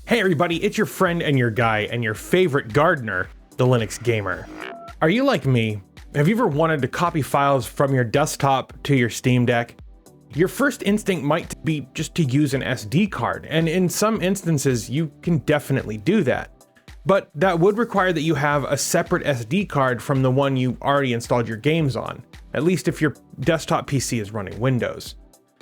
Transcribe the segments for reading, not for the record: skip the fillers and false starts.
Hey everybody, it's your friend and your guy and your favorite Gardiner, the Linux gamer. Are you like me? Have you ever wanted to copy files from your desktop to your Steam Deck? Your first instinct might be just to use an SD card, and in some instances you can definitely do that. But that would require that you have a separate SD card from the one you already installed your games on, at least if your desktop PC is running Windows.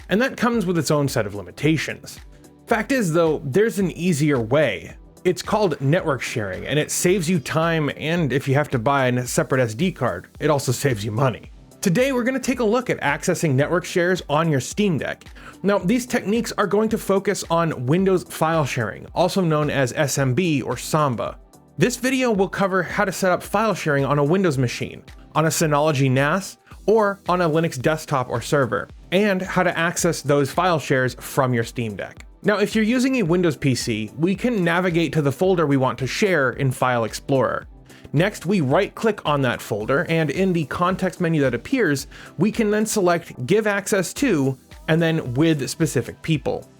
And that comes with its own set of limitations. Fact is though, there's an easier way. It's called network sharing, and it saves you time, and if you have to buy a separate SD card, it also saves you money. Today we're going to take a look at accessing network shares on your Steam Deck. Now, these techniques are going to focus on Windows file sharing, also known as SMB or Samba. This video will cover how to set up file sharing on a Windows machine, on a Synology NAS, or on a Linux desktop or server, and how to access those file shares from your Steam Deck. Now, if you're using a Windows PC, we can navigate to the folder we want to share in File Explorer. Next, we right-click on that folder, and in the context menu that appears, we can then select Give Access To, and then With Specific People.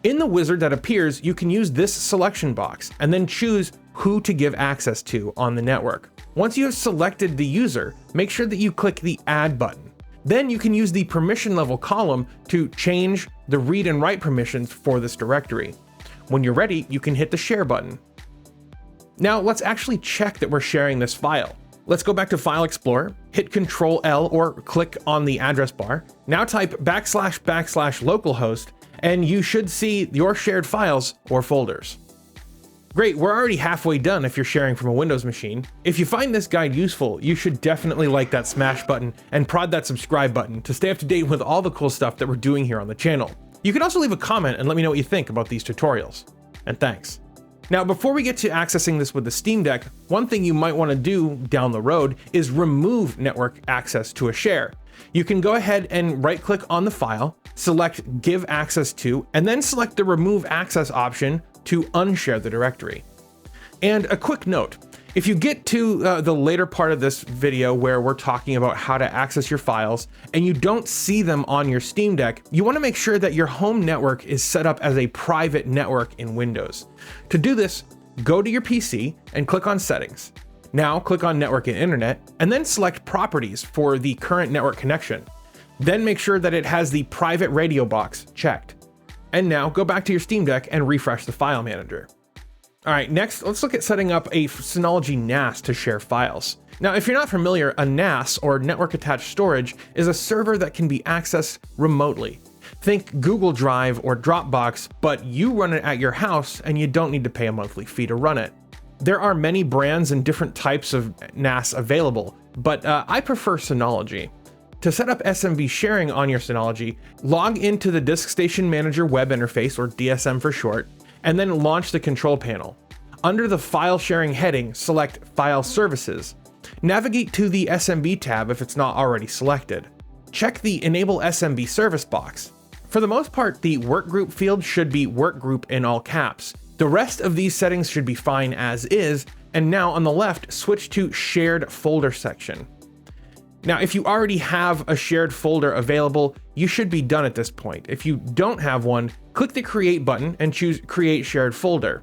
In the wizard that appears, you can use this selection box, and then choose who to give access to on the network. Once you have selected the user, make sure that you click the Add button. Then you can use the permission level column to change the read and write permissions for this directory. When you're ready, you can hit the Share button. Now let's actually check that we're sharing this file. Let's go back to File Explorer, hit Ctrl L or click on the address bar. Now type / localhost, and you should see your shared files or folders. Great, we're already halfway done if you're sharing from a Windows machine. If you find this guide useful, you should definitely like that smash button and prod that subscribe button to stay up to date with all the cool stuff that we're doing here on the channel. You can also leave a comment and let me know what you think about these tutorials. And thanks. Now, before we get to accessing this with the Steam Deck, one thing you might want to do down the road is remove network access to a share. You can go ahead and right-click on the file, select Give Access To, and then select the Remove Access option to unshare the directory. And a quick note, if you get to the later part of this video where we're talking about how to access your files and you don't see them on your Steam Deck, you want to make sure that your home network is set up as a private network in Windows. To do this, go to your PC and click on Settings. Now click on Network and Internet, and then select Properties for the current network connection. Then make sure that it has the private radio box checked. And now go back to your Steam Deck and refresh the file manager. All right, next, let's look at setting up a Synology NAS to share files. Now, if you're not familiar, a NAS, or Network Attached Storage, is a server that can be accessed remotely. Think Google Drive or Dropbox, but you run it at your house and you don't need to pay a monthly fee to run it. There are many brands and different types of NAS available, but I prefer Synology. To set up SMB sharing on your Synology, log into the Disk Station Manager web interface, or DSM for short, and then launch the control panel. Under the File Sharing heading, select File Services. Navigate to the SMB tab if it's not already selected. Check the Enable SMB Service box. For the most part, the Workgroup field should be Workgroup in all caps. The rest of these settings should be fine as is, and now on the left, switch to Shared Folder section. Now, if you already have a shared folder available, you should be done at this point. If you don't have one, click the Create button and choose Create Shared Folder.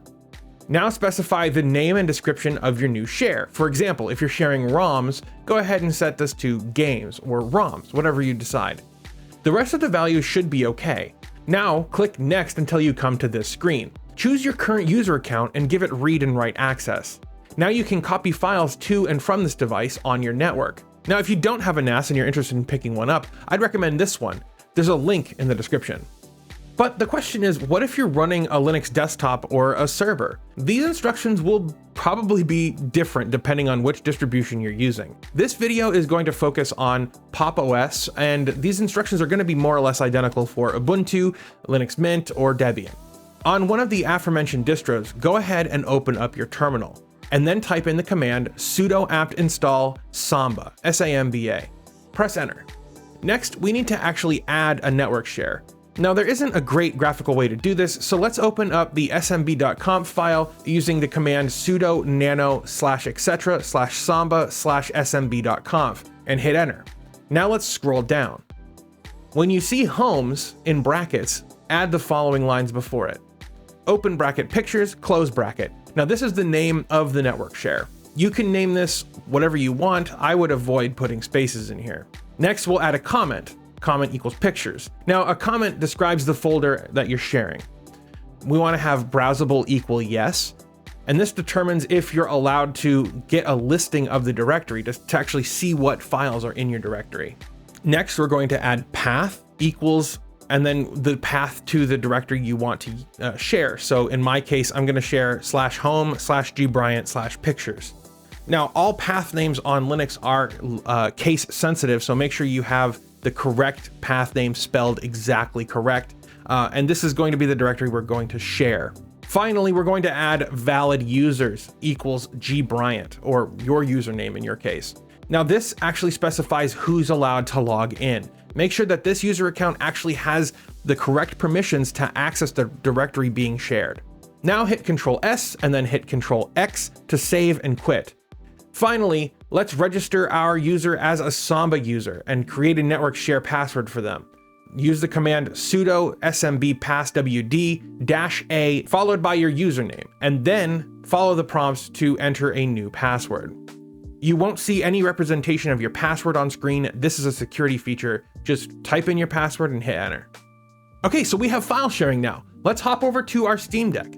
Now specify the name and description of your new share. For example, if you're sharing ROMs, go ahead and set this to Games or ROMs, whatever you decide. The rest of the values should be okay. Now, click Next until you come to this screen. Choose your current user account and give it read and write access. Now you can copy files to and from this device on your network. Now, if you don't have a NAS and you're interested in picking one up, I'd recommend this one. There's a link in the description. But the question is, what if you're running a Linux desktop or a server? These instructions will probably be different depending on which distribution you're using. This video is going to focus on Pop! OS, and these instructions are going to be more or less identical for Ubuntu, Linux Mint, or Debian. On one of the aforementioned distros, go ahead and open up your terminal, and then type in the command sudo apt install samba, S-A-M-B-A. Press enter. Next, we need to actually add a network share. Now, there isn't a great graphical way to do this, so let's open up the smb.conf file using the command sudo nano /etc/samba/smb.conf and hit enter. Now let's scroll down. When you see homes in brackets, add the following lines before it. open bracket pictures, close bracket. Now this is the name of the network share. You can name this whatever you want. I would avoid putting spaces in here. Next, we'll add a comment. Comment equals pictures. Now a comment describes the folder that you're sharing. We want to have browsable equal yes. And this determines if you're allowed to get a listing of the directory to actually see what files are in your directory. Next, we're going to add path equals, and then the path to the directory you want to share. So in my case, I'm going to share /home/gbryant/pictures. Now, all path names on Linux are case sensitive, so make sure you have the correct path name spelled exactly correct. And this is going to be the directory we're going to share. Finally, we're going to add valid users equals gbryant, or your username in your case. Now this actually specifies who's allowed to log in. Make sure that this user account actually has the correct permissions to access the directory being shared. Now hit Control S and then hit Control X to save and quit. Finally, let's register our user as a Samba user and create a network share password for them. Use the command sudo SMB passwd-a followed by your username, and then follow the prompts to enter a new password. You won't see any representation of your password on screen. This is a security feature. Just type in your password and hit enter. Okay, so we have file sharing now. Let's hop over to our Steam Deck.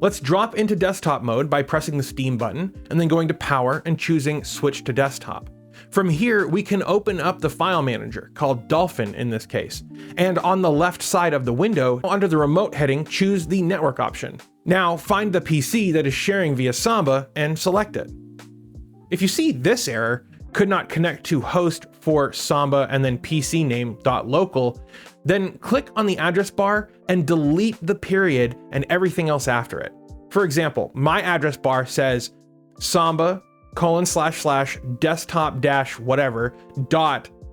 Let's drop into desktop mode by pressing the Steam button and then going to power and choosing switch to desktop. From here, we can open up the file manager, called Dolphin in this case, and on the left side of the window, under the remote heading, choose the network option. Now find the PC that is sharing via Samba and select it. If you see this error, could not connect to host for Samba and then PC name .local, then click on the address bar and delete the period and everything else after it. For example, my address bar says Samba // whatever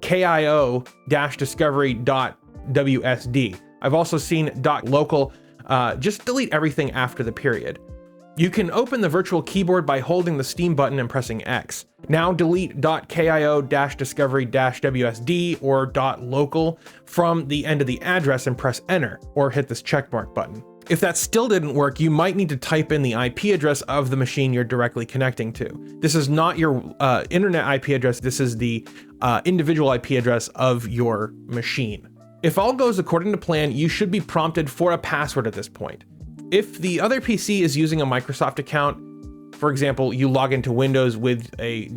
.kio discovery.wsd. I've also seen .local. Just delete everything after the period. You can open the virtual keyboard by holding the Steam button and pressing X. Now delete .kio discovery-wsd or .local from the end of the address and press enter, or hit this checkmark button. If that still didn't work, you might need to type in the IP address of the machine you're directly connecting to. This is not your internet IP address. This is the individual IP address of your machine. If all goes according to plan, you should be prompted for a password at this point. If the other PC is using a Microsoft account, for example, you log into Windows with a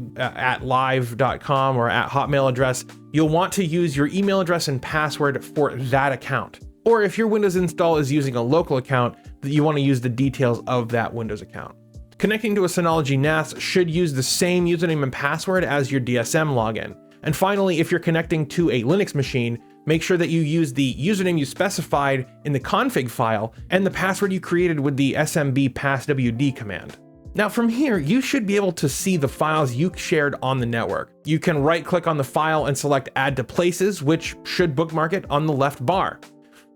@live.com or @hotmail address, you'll want to use your email address and password for that account. Or if your Windows install is using a local account, you want to use the details of that Windows account. Connecting to a Synology NAS should use the same username and password as your DSM login. And finally, if you're connecting to a Linux machine, make sure that you use the username you specified in the config file and the password you created with the SMB passwd command. Now from here, you should be able to see the files you shared on the network. You can right-click on the file and select Add to Places, which should bookmark it on the left bar.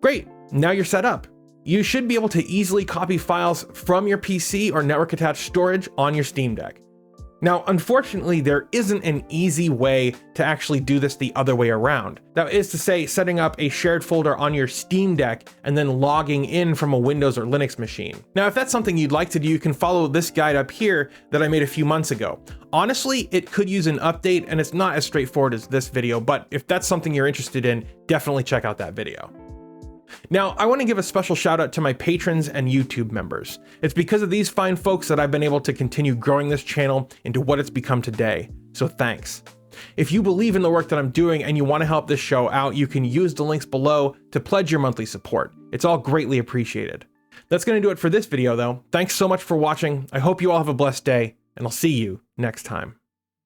Great, now you're set up. You should be able to easily copy files from your PC or network attached storage on your Steam Deck. Now, unfortunately, there isn't an easy way to actually do this the other way around. That is to say, setting up a shared folder on your Steam Deck and then logging in from a Windows or Linux machine. Now, if that's something you'd like to do, you can follow this guide up here that I made a few months ago. Honestly, it could use an update and it's not as straightforward as this video, but if that's something you're interested in, definitely check out that video. Now, I want to give a special shout out to my patrons and YouTube members. It's because of these fine folks that I've been able to continue growing this channel into what it's become today. So thanks. If you believe in the work that I'm doing and you want to help this show out, you can use the links below to pledge your monthly support. It's all greatly appreciated. That's going to do it for this video though. Thanks so much for watching. I hope you all have a blessed day, and I'll see you next time.